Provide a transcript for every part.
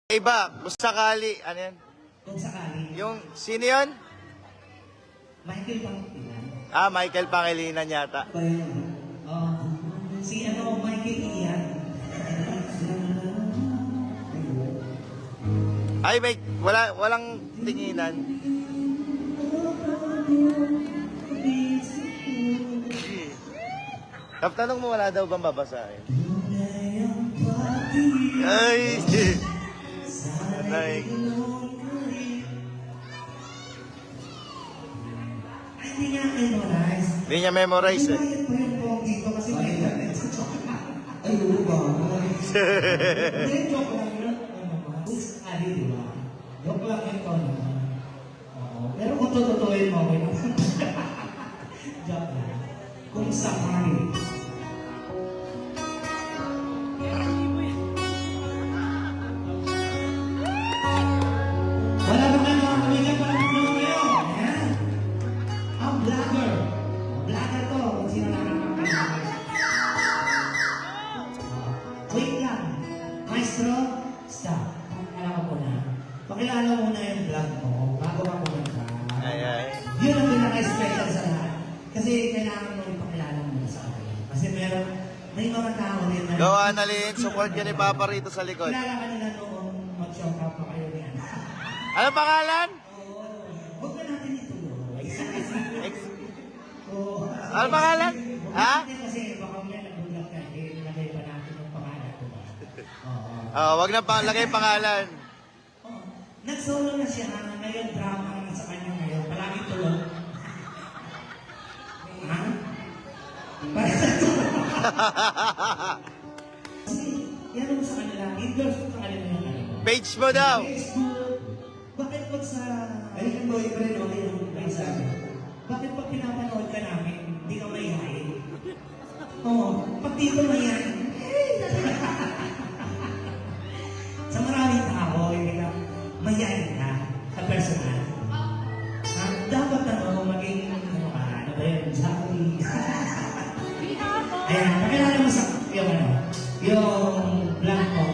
Iba, kung sakali, ano yan? Kung sakali. Yung, sino yun? Michael Pangilinan. Ah, Michael Pangilinan yata. Ba yun? Si Michael Ian. Ay, may, walang tinginan. Tanong mo, wala daw bang babasahin? Ay! Ay! Hindi niya memorize. Hindi niya memorize eh. Bakit po yung pogi ko kasi may internet sa joke. Ay, oo ba? Hindi, joke lang yun. Kung sakali, di ba? Joke lang ito naman. Oo. Pero kung tututuin mo, okay naman. Joke lang. Kung sakali. Wala ba kayo mga kamigan para magluto kayo? Ayan. Ang vlogger. Vlogger to. Kung sino nakakakita. Wait lang. Maestro, stop. Pakilala ko na. Pakilala mo na yung vlog mo bago ka pumunta. Ay, ay. Yun ang pinaka-special sa lahat. Kasi kailangan mo ipakilala mo sa akin. Kasi may mga tao din na... Go, Annalyn. Support ka ni Papa rito sa likod. Kilala ka nila noong mag-show up pa kayo niyan. Ano pangalan? Huwag na natin ituloy. Ano pangalan? Ha? Kasi baka may nagulat ka, nilagay pa natin yung pangalan ko ba? Oh, wag na lagay pangalan. Nag-solo na siya, ngayon drama naman sa kanya ngayon, palagi tulog. Ha? Kasi, yan mo sa kanila, endorse mo sa kanila yung ano. Page mo daw. Facebook, bakit pag sa... Ay, yung boyfriend, okay yung minsan. Bakit pag pinapanood ka namin, hindi ka mayayain? Oo, pag dito mayayain. Sa maraming tao, hindi ka mayayain ka sa personal. Dapat maging, ano ba yun, sabi. Ayan, pakilala mo sa, yung vlog mo.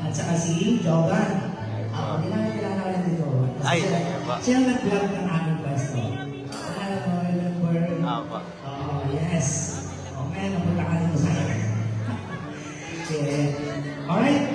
At saka si Jovan. Ako, kilala ko lang dito. Ay, ba? Siya nag-vlog ng